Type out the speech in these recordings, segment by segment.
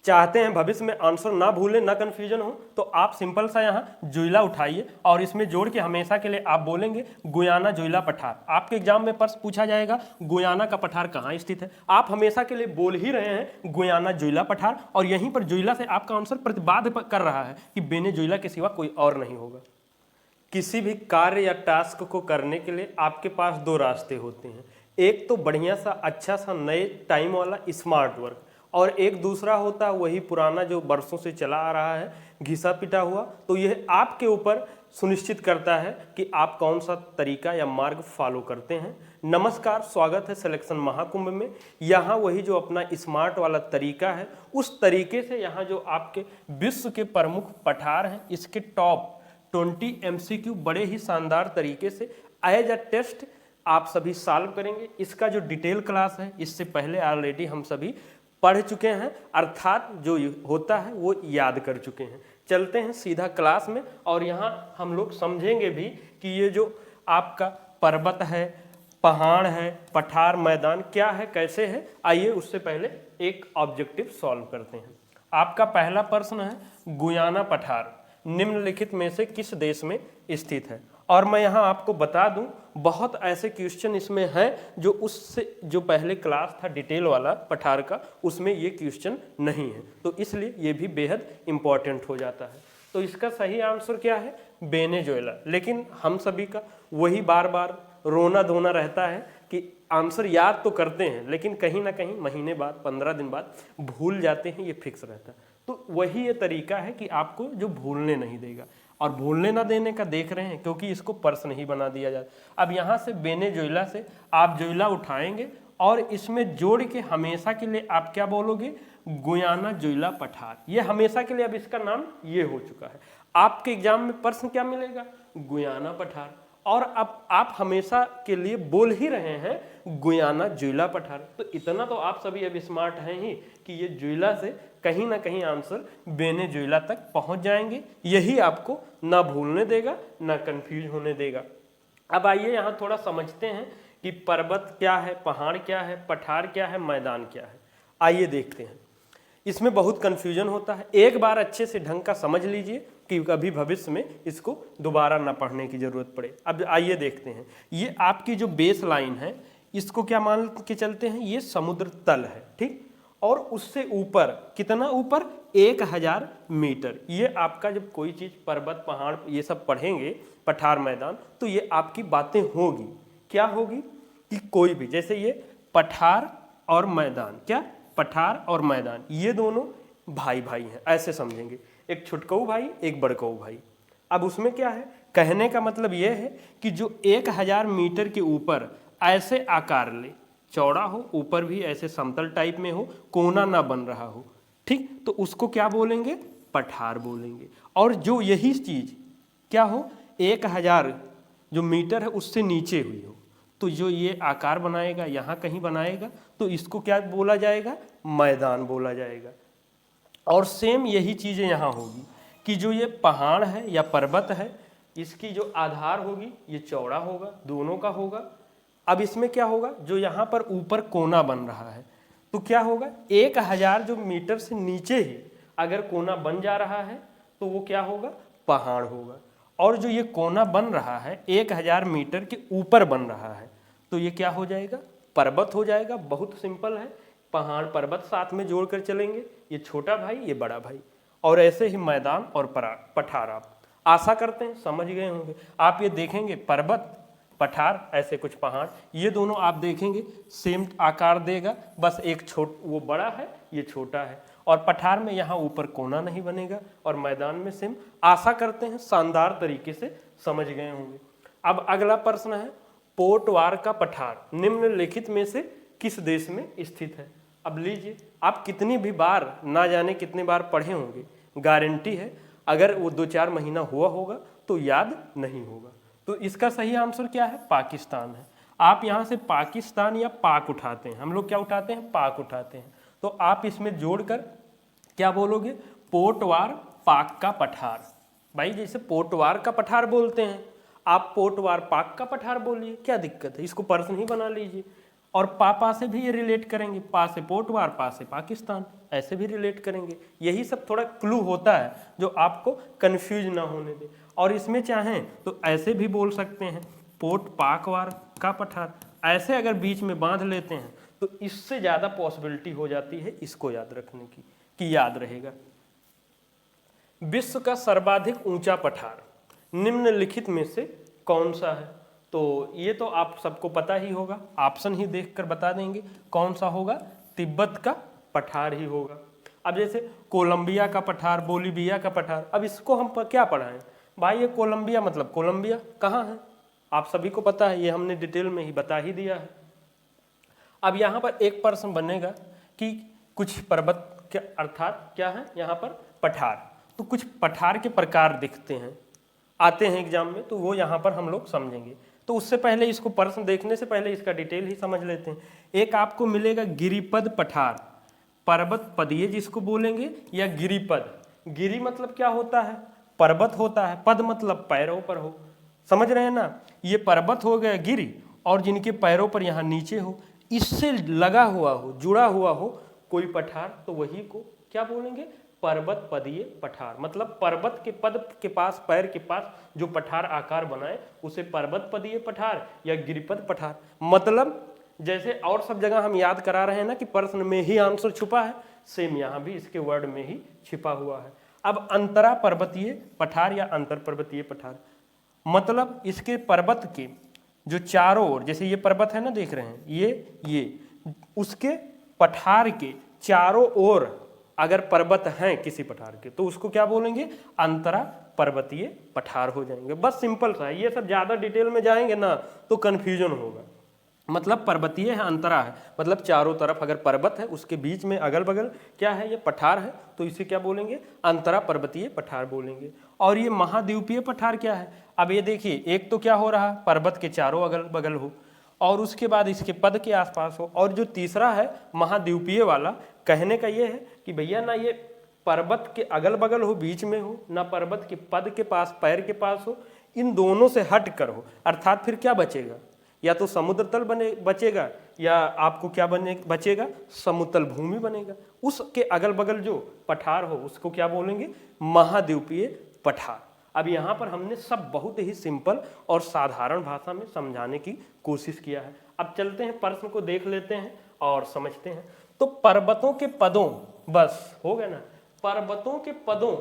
चाहते हैं भविष्य में आंसर ना भूलें, ना कन्फ्यूजन हो, तो आप सिंपल सा यहाँ जुइला उठाइए और इसमें जोड़ के हमेशा के लिए आप बोलेंगे गुयाना जुइला पठार। आपके एग्जाम में प्रश्न पूछा जाएगा गुयाना का पठार कहाँ स्थित है, आप हमेशा के लिए बोल ही रहे हैं गुयाना जुइला पठार, और यहीं पर जुइला से आपका आंसर प्रतिपाद्य कर रहा है कि वेनेजुएला के सिवा कोई और नहीं होगा। किसी भी कार्य या टास्क को करने के लिए आपके पास दो रास्ते होते हैं, एक तो बढ़िया सा अच्छा सा नए टाइम वाला स्मार्ट वर्क, और एक दूसरा होता है वही पुराना जो बरसों से चला आ रहा है घिसा पिटा हुआ। तो यह आपके ऊपर सुनिश्चित करता है कि आप कौन सा तरीका या मार्ग फॉलो करते हैं। नमस्कार, स्वागत है सिलेक्शन महाकुंभ में। यहाँ वही जो अपना स्मार्ट वाला तरीका है, उस तरीके से यहाँ जो आपके विश्व के प्रमुख पठार हैं, इसके टॉप 20 MCQ बड़े ही शानदार तरीके से एज अ टेस्ट आप सभी सॉल्व करेंगे। इसका जो डिटेल क्लास है इससे पहले ऑलरेडी हम सभी पढ़ चुके हैं, अर्थात जो होता है वो याद कर चुके हैं। चलते हैं सीधा क्लास में, और यहाँ हम लोग समझेंगे भी कि ये जो आपका पर्वत है, पहाड़ है, पठार, मैदान क्या है, कैसे है। आइए उससे पहले एक ऑब्जेक्टिव सॉल्व करते हैं। आपका पहला प्रश्न है गुयाना पठार निम्नलिखित में से किस देश में स्थित है। और मैं यहाँ आपको बता दूं बहुत ऐसे क्वेश्चन इसमें हैं जो उससे जो पहले क्लास था डिटेल वाला पठार का, उसमें ये क्वेश्चन नहीं है, तो इसलिए ये भी बेहद इंपॉर्टेंट हो जाता है। तो इसका सही आंसर क्या है, वेनेजुएला। लेकिन हम सभी का वही बार बार रोना धोना रहता है कि आंसर याद तो करते हैं लेकिन कहीं ना कहीं महीने बाद 15 दिन बाद भूल जाते हैं, ये फिक्स रहता है। तो वही ये तरीका है कि आपको जो भूलने नहीं देगा, और भूलने ना देने का देख रहे हैं क्योंकि इसको प्रश्न ही बना दिया जाता। अब यहाँ से वेनेजुएला से आप जुइला उठाएंगे और इसमें जोड़ के हमेशा के लिए आप क्या बोलोगे, गुयाना जुइला पठार। ये हमेशा के लिए अब इसका नाम ये हो चुका है। आपके एग्जाम में प्रश्न क्या मिलेगा, गुयाना पठार, और अब आप हमेशा के लिए बोल ही रहे हैं गुयाना जुइला पठार। तो इतना तो आप सभी अब स्मार्ट हैं ही कि ये जुइला से कहीं ना कहीं आंसर वेनेजुएला तक पहुंच जाएंगे। यही आपको ना भूलने देगा, ना कंफ्यूज होने देगा। अब आइए यहाँ थोड़ा समझते हैं कि पर्वत क्या है, पहाड़ क्या है, पठार क्या है, मैदान क्या है। आइए देखते हैं। इसमें बहुत कंफ्यूजन होता है, एक बार अच्छे से ढंग का समझ लीजिए कि कभी भविष्य में इसको दोबारा ना पढ़ने की जरूरत पड़े। अब आइए देखते हैं, ये आपकी जो बेस लाइन है इसको क्या मान के चलते हैं, ये समुद्र तल है, ठीक। और उससे ऊपर कितना ऊपर, 1000 मीटर। ये आपका जब कोई चीज पर्वत पहाड़ ये सब पढ़ेंगे, पठार मैदान, तो ये आपकी बातें होगी। क्या होगी कि कोई भी, जैसे ये पठार और मैदान, क्या पठार और मैदान ये दोनों भाई भाई हैं, ऐसे समझेंगे, एक छुटकऊ भाई एक बड़कऊ भाई। अब उसमें क्या है, कहने का मतलब यह है कि जो 1000 मीटर के ऊपर ऐसे आकार ले, चौड़ा हो, ऊपर भी ऐसे समतल टाइप में हो, कोना ना बन रहा हो, ठीक, तो उसको क्या बोलेंगे, पठार बोलेंगे। और जो यही चीज क्या हो, 1000 जो मीटर है उससे नीचे हुई हो, तो जो ये आकार बनाएगा, यहाँ कहीं बनाएगा, तो इसको क्या बोला जाएगा, मैदान बोला जाएगा। और सेम यही चीजें यहाँ होगी कि जो ये पहाड़ है या पर्वत है, इसकी जो आधार होगी ये चौड़ा होगा, दोनों का होगा। अब इसमें क्या होगा, जो यहाँ पर ऊपर कोना बन रहा है, तो क्या होगा, 1000 जो मीटर से नीचे ही अगर कोना बन जा रहा है तो वो क्या होगा, पहाड़ होगा। और जो ये कोना बन रहा है 1000 मीटर के ऊपर बन रहा है, तो ये क्या हो जाएगा, पर्वत हो जाएगा। बहुत सिंपल है, पहाड़ पर्वत साथ में जोड़कर चलेंगे, ये छोटा भाई ये बड़ा भाई। और ऐसे ही मैदान और पठार आप आशा करते हैं समझ गए होंगे। आप ये देखेंगे पर्वत पठार, ऐसे कुछ पहाड़, ये दोनों आप देखेंगे सेम आकार देगा, बस एक वो बड़ा है ये छोटा है। और पठार में यहाँ ऊपर कोना नहीं बनेगा, और मैदान में सेम। आशा करते हैं शानदार तरीके से समझ गए होंगे। अब अगला प्रश्न है, पोटवार का पठार निम्नलिखित में से किस देश में स्थित है। अब लीजिए, आप कितनी भी बार, ना जाने कितनी बार पढ़े होंगे, गारंटी है अगर वो 2-4 महीना हुआ होगा तो याद नहीं होगा। तो इसका सही आंसर क्या है, पाकिस्तान है। आप यहाँ से पाकिस्तान या पाक उठाते हैं, हम लोग क्या उठाते हैं, पाक उठाते हैं। तो आप इसमें जोड़कर क्या बोलोगे, पोटवार पाक का पठार। भाई जैसे पोटवार का पठार बोलते हैं, आप पोटवार पाक का पठार बोलिए, क्या दिक्कत है, इसको प्रश्न ही बना लीजिए। और पापा से भी ये रिलेट करेंगे, पा से पोटवार, पा से पाकिस्तान, ऐसे भी रिलेट करेंगे। यही सब थोड़ा क्लू होता है जो आपको कंफ्यूज ना होने दे। और इसमें चाहें तो ऐसे भी बोल सकते हैं, पोट पाकवार का पठार, ऐसे अगर बीच में बांध लेते हैं तो इससे ज़्यादा पॉसिबिलिटी हो जाती है इसको याद रखने की, कि याद रहेगा। विश्व का सर्वाधिक ऊंचा पठार निम्नलिखित में से कौन सा है? तो ये तो आप सबको पता ही होगा, ऑप्शन ही देखकर बता देंगे कौन सा होगा, तिब्बत का पठार ही होगा। अब जैसे कोलंबिया का पठार, बोलीविया का पठार, अब इसको हम क्या पढ़ाएं भाई? ये कोलंबिया मतलब कोलंबिया कहाँ है, आप सभी को पता है, ये हमने डिटेल में ही बता ही दिया है। अब यहाँ पर एक प्रश्न बनेगा कि कुछ पर्वत के अर्थात क्या है यहाँ पर पठार, तो कुछ पठार के प्रकार दिखते हैं, आते हैं एग्जाम में, तो वो यहाँ पर हम लोग समझेंगे। तो उससे पहले इसको प्रश्न देखने से पहले इसका डिटेल ही समझ लेते हैं। एक आपको मिलेगा गिरिपद पठार, पर्वत पदीय जिसको बोलेंगे, या गिरिपद। गिरि मतलब क्या होता है? पर्वत होता है, पद मतलब पैरों पर हो, समझ रहे हैं ना? ये पर्वत हो गया गिरि, और जिनके पैरों पर यहाँ नीचे हो, इससे लगा हुआ हो, जुड़ा हुआ हो कोई पठार, तो वही को क्या बोलेंगे? पर्वत पदीय पठार। मतलब पर्वत के पद के पास, पैर के पास जो पठार आकार बनाए उसे पर्वत पदीय पठार या गिरिपद पठार। मतलब जैसे और सब जगह हम याद करा रहे हैं ना कि प्रश्न में ही आंसर छुपा है, सेम यहाँ भी इसके वर्ड में ही छिपा हुआ है। अब अंतरा पर्वतीय पठार या अंतर पर्वतीय पठार, मतलब इसके पर्वत के जो चारों ओर, जैसे ये पर्वत है ना देख रहे हैं, ये उसके पठार के चारों ओर अगर पर्वत हैं किसी पठार के, तो उसको क्या बोलेंगे? अंतरा पर्वतीय पठार हो जाएंगे। बस सिंपल सा है, ये सब ज्यादा डिटेल में जाएंगे ना तो कंफ्यूजन होगा। मतलब पर्वतीय है, अंतरा है, मतलब चारों तरफ अगर पर्वत है उसके बीच में अगल बगल क्या है, ये पठार है, तो इसे क्या बोलेंगे? अंतरा पर्वतीय पठार बोलेंगे। और ये महाद्वीपीय पठार क्या है? अब ये देखिए, एक तो क्या हो रहा, पर्वत के चारों अगल बगल हो, और उसके बाद इसके पद के आसपास हो, और जो तीसरा है महाद्वीपीय वाला, कहने का ये है कि भैया ना ये पर्वत के अगल बगल हो, बीच में हो, ना पर्वत के पद के पास, पैर के पास हो, इन दोनों से हट कर हो। अर्थात फिर क्या बचेगा? या तो समुद्र तल बचेगा, या आपको क्या बचेगा? समतल भूमि बनेगा। उसके अगल बगल जो पठार हो उसको क्या बोलेंगे? महाद्वीपीय पठार। अब यहाँ पर हमने सब बहुत ही सिंपल और साधारण भाषा में समझाने की कोशिश किया है। अब चलते हैं प्रश्न को देख लेते हैं और समझते हैं। तो पर्वतों के पदों, बस हो गया ना, पर्वतों के पदों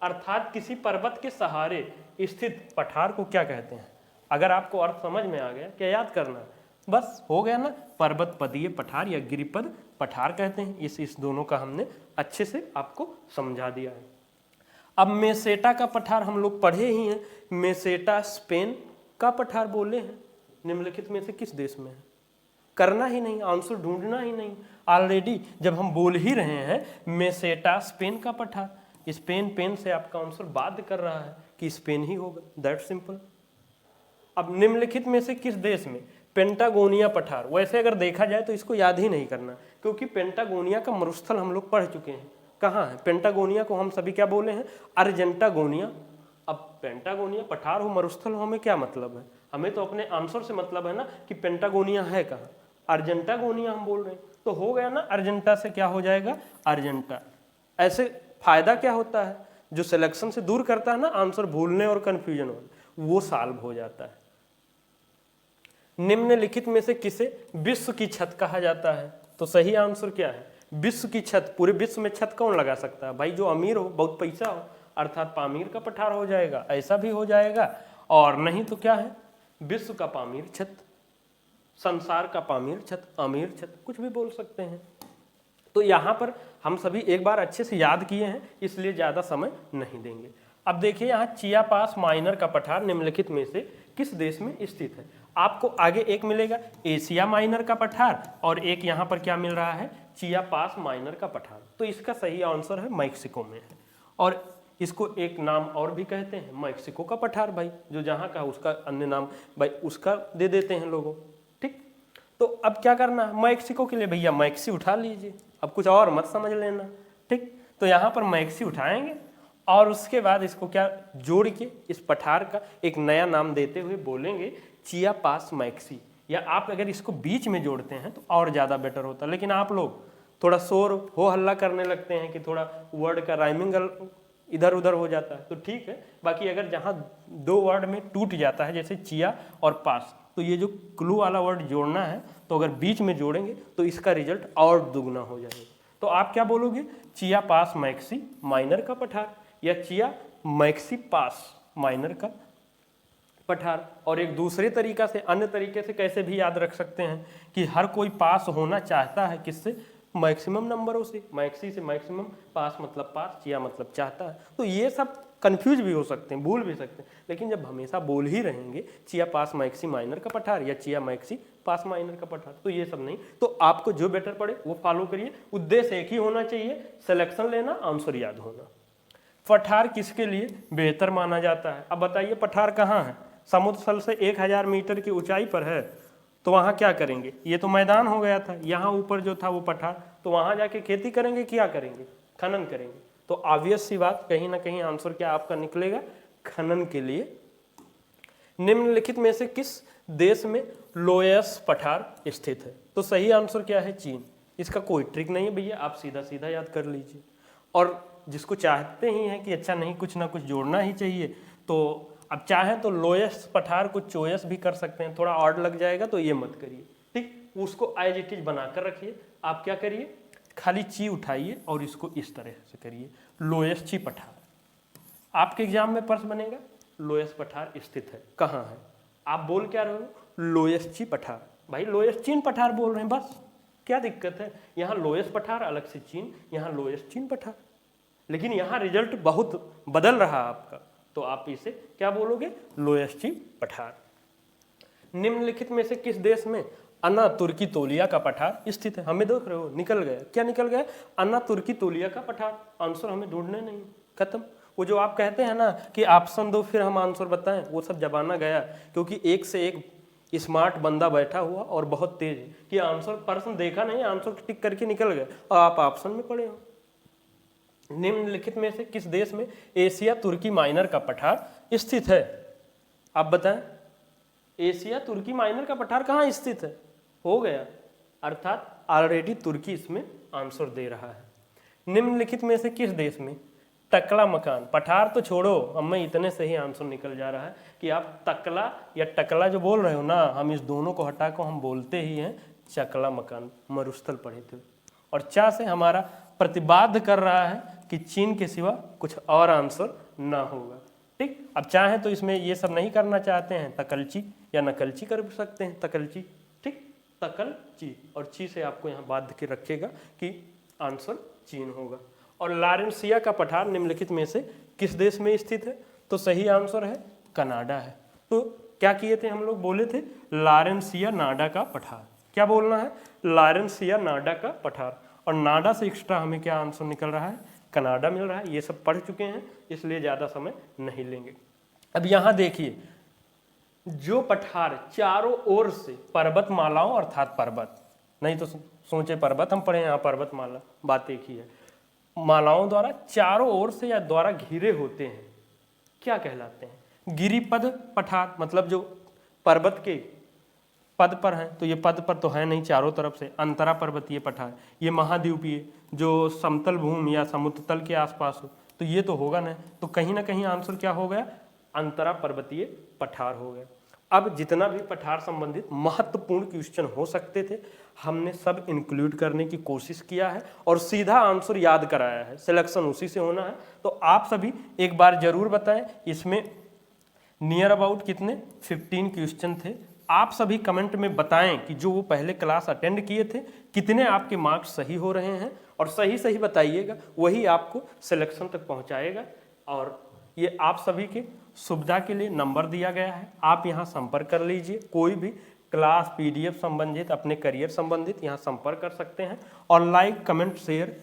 अर्थात किसी पर्वत के सहारे स्थित पठार को क्या कहते हैं? अगर आपको अर्थ समझ में आ गया, क्या याद करना? बस हो गया ना, पर्वत पदीय पठार या गिरिपद पठार कहते हैं। इस दोनों का हमने अच्छे से आपको समझा दिया है। अब मेसेटा का पठार हम लोग पढ़े ही हैं। मेसेटा स्पेन का पठार बोले हैं, निम्नलिखित में से किस देश में है? करना ही नहीं, आंसर ढूंढना ही नहीं, ऑलरेडी जब हम बोल ही रहे हैं मेसेटा स्पेन का पठार, स्पेन पेन से आपका आंसर बाध्य कर रहा है कि स्पेन ही होगा, दैट सिंपल। अब निम्नलिखित में से किस देश में पेंटागोनिया पठार? वैसे अगर देखा जाए तो इसको याद ही नहीं करना, क्योंकि पेंटागोनिया का मरुस्थल हम लोग पढ़ चुके हैं। कहाँ है पेंटागोनिया को? हम सभी क्या बोले हैं? अर्जेंटागोनिया। अब पेंटागोनिया पठार हो, मरुस्थल हो, हमें क्या मतलब है? हमें तो अपने आंसर से मतलब है ना कि पेंटागोनिया है कहाँ, अर्जेंटागोनिया हम बोल रहे हैं, तो हो गया ना, अर्जेंटा से क्या हो जाएगा? अर्जेंटा। ऐसे फायदा क्या होता है? जो सिलेक्शन से दूर करता है ना आंसर भूलने और कंफ्यूजन होने, वो सॉल्व हो जाता है। निम्नलिखित में से किसे विश्व की छत कहा जाता है? तो सही आंसर क्या है? विश्व की छत। पूरे विश्व में छत कौन लगा सकता है भाई? जो अमीर हो, बहुत पैसा हो, अर्थात पामीर का पठार हो जाएगा, ऐसा भी हो जाएगा। और नहीं तो क्या है? विश्व का पामीर छत, संसार का पामीर छत, अमीर छत, कुछ भी बोल सकते हैं। तो यहाँ पर हम सभी एक बार अच्छे से याद किए हैं, इसलिए ज़्यादा समय नहीं देंगे। अब देखिए यहाँ चियापास माइनर का पठार निम्नलिखित में से किस देश में स्थित है? आपको आगे एक मिलेगा एशिया माइनर का पठार, और एक यहाँ पर क्या मिल रहा है? चियापास माइनर का पठार। तो इसका सही आंसर है मैक्सिको में है, और इसको एक नाम और भी कहते हैं मैक्सिको का पठार। भाई जो जहाँ का उसका अन्य नाम भाई उसका दे देते हैं लोगों, ठीक। तो अब क्या करना है मैक्सिको के लिए? भैया मैक्सी उठा लीजिए, अब कुछ और मत समझ लेना, ठीक। तो यहाँ पर मैक्सी उठाएंगे और उसके बाद इसको क्या जोड़ के इस पठार का एक नया नाम देते हुए बोलेंगे चियापास मैक्सी, या आप अगर इसको बीच में जोड़ते हैं तो और ज़्यादा बेटर होता, लेकिन आप लोग थोड़ा शोर हो हल्ला करने लगते हैं कि थोड़ा वर्ड का राइमिंग इधर उधर हो जाता है, तो ठीक है। बाकी अगर जहाँ दो वर्ड में टूट जाता है जैसे चिया और पास, तो ये जो क्लू वाला वर्ड जोड़ना है तो अगर बीच में जोड़ेंगे तो इसका रिजल्ट और दुगना हो जाएगा। तो आप क्या बोलोगे, चिया पास मैक्सी माइनर का पठार, या चिया मैक्सी पास माइनर का पठार। और एक दूसरे तरीका से, अन्य तरीके से कैसे भी याद रख सकते हैं कि हर कोई पास होना चाहता है, किससे, मैक्सिमम नंबरों से, मैक्सी से मैक्सिमम, पास मतलब पास, चिया मतलब चाहता है। तो ये सब कंफ्यूज भी हो सकते हैं, भूल भी सकते हैं, लेकिन जब हमेशा बोल ही रहेंगे चिया पास मैक्सी माइनर का पठार या चिया मैक्सी पास माइनर का पठार, तो ये सब नहीं। तो आपको जो बेटर पड़े वो फॉलो करिए, उद्देश्य एक ही होना चाहिए, सिलेक्शन लेना, आंसर याद होना। पठार किसके लिए बेहतर माना जाता है? अब बताइए पठार कहाँ है? समुद्र तल से 1000 मीटर की ऊंचाई पर है, तो वहाँ क्या करेंगे? ये तो मैदान हो गया था, यहाँ ऊपर जो था वो पठार, तो वहाँ जाके खेती करेंगे, क्या करेंगे? खनन करेंगे। तो ऑब्वियस सी बात, कहीं ना कहीं आंसर क्या आपका निकलेगा? खनन के लिए। निम्नलिखित में से किस देश में लोयस पठार स्थित है? तो सही आंसर क्या है? चीन। इसका कोई ट्रिक नहीं है भैया, आप सीधा सीधा याद कर लीजिए। और जिसको चाहते ही हैं कि अच्छा नहीं कुछ ना कुछ जोड़ना ही चाहिए, तो अब चाहें तो लोयस पठार को चोयस भी कर सकते हैं, थोड़ा ऑड लग जाएगा तो ये मत करिए, ठीक। उसको एज इट इज बनाकर रखिए। आप क्या करिए, खाली ची उठाइए और इसको इस तरह से करिए, लोयस ची पठार। आपके एग्जाम में प्रश्न बनेगा लोयस पठार स्थित है कहाँ है, आप बोल क्या रहे हो? लोयस ची पठार। भाई लोयस चीन पठार बोल रहे हैं, बस क्या दिक्कत है? यहाँ लोयस पठार अलग से चीन, यहाँ लोयस चीन पठार, लेकिन यहाँ रिजल्ट बहुत बदल रहा आपका, तो आप इसे क्या बोलोगे? लोयस ची पठार। निम्नलिखित में से किस देश में अन्ना तुर्की तोलिया का पठार स्थित है? हमें देख रहे हो निकल गया, क्या निकल गया? अन्ना तुर्की तोलिया का पठार। आंसर हमें ढूंढने नहीं, खत्म। वो जो आप कहते हैं ना कि ऑप्शन दो फिर हम आंसर बताएं, वो सब जमाना गया, क्योंकि एक से एक स्मार्ट बंदा बैठा हुआ और बहुत तेज है कि आंसर प्रश्न देखा नहीं, आंसर टिक करके निकल गए और आप ऑप्शन में पड़े हो। निम्नलिखित में से किस देश में एशिया तुर्की माइनर का पठार स्थित है? आप बताएं, एशिया तुर्की माइनर का पठार कहाँ स्थित है? हो गया, अर्थात ऑलरेडी तुर्की इसमें आंसर दे रहा है। निम्नलिखित में से किस देश में टकला मकान, पठार तो छोड़ो, अब मैं इतने से ही आंसर निकल जा रहा है कि आप तकला या टकला जो बोल रहे हो ना, हम इस दोनों को हटा कर हम बोलते ही हैं चकला मकान, मरुस्थल पढ़े थे। और चा से हमारा प्रतिबाद्ध कर रहा है कि चीन के सिवा कुछ और आंसर ना होगा, ठीक। अब चाहे तो इसमें ये सब नहीं करना चाहते हैं, तकलची या नकलची कर सकते हैं, तकलची, ठीक, तकलची, और ची से आपको यहाँ बाध्य के रखेगा कि आंसर चीन होगा। और लारेंसिया का पठार निम्नलिखित में से किस देश में स्थित है? तो सही आंसर है कनाडा है। तो क्या किए थे हम लोग? बोले थे लारेंसिया नाडा का पठार। क्या बोलना है? लारेंसिया नाडा का पठार। और नाडा से एक्स्ट्रा हमें क्या आंसर निकल रहा है? कनाडा मिल रहा है। ये सब पढ़ चुके हैं इसलिए ज़्यादा समय नहीं लेंगे। अब यहाँ देखिए, जो पठार चारों ओर से पर्वतमालाओं, अर्थात पर्वत नहीं तो सोचे पर्वत हम पढ़े, यहाँ पर्वतमाला, बात एक ही है, मालाओं द्वारा चारों ओर से या द्वारा घिरे होते हैं, क्या कहलाते हैं? गिरिपद पठार। मतलब जो पर्वत के पद पर हैं, तो ये पद पर तो है नहीं चारों तरफ से, अंतरा पर्वतीय पठार। ये महाद्वीपीय, जो समतल भूमि या समुद्र तल के आसपास हो, तो ये तो होगा ना। तो कहीं ना कहीं आंसर क्या हो गया? अंतरा पर्वतीय पठार हो गया। अब जितना भी पठार संबंधित महत्वपूर्ण क्वेश्चन हो सकते थे हमने सब इंक्लूड करने की कोशिश किया है और सीधा आंसर याद कराया है, सिलेक्शन उसी से होना है। तो आप सभी एक बार जरूर बताएं, इसमें नियर अबाउट कितने 15 क्वेश्चन थे। आप सभी कमेंट में बताएं कि जो वो पहले क्लास अटेंड किए थे कितने आपके मार्क्स सही हो रहे हैं, और सही सही बताइएगा, वही आपको सिलेक्शन तक पहुंचाएगा। और ये आप सभी के सुविधा के लिए नंबर दिया गया है, आप यहाँ संपर्क कर लीजिए। कोई भी क्लास PDF संबंधित, अपने करियर संबंधित यहाँ संपर्क कर सकते हैं। और लाइक कमेंट शेयर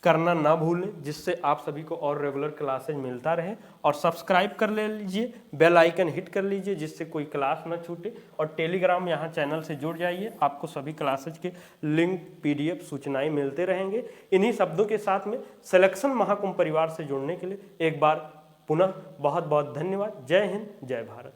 करना ना भूलें, जिससे आप सभी को और रेगुलर क्लासेज मिलता रहे। और सब्सक्राइब कर ले लीजिए, बेल आइकन हिट कर लीजिए, जिससे कोई क्लास ना छूटे। और टेलीग्राम यहाँ चैनल से जुड़ जाइए, आपको सभी क्लासेज के लिंक PDF सूचनाएं मिलते रहेंगे। इन्हीं शब्दों के साथ में सिलेक्शन महाकुंभ परिवार से जुड़ने के लिए एक बार पुनः बहुत बहुत धन्यवाद। जय हिंद, जय भारत।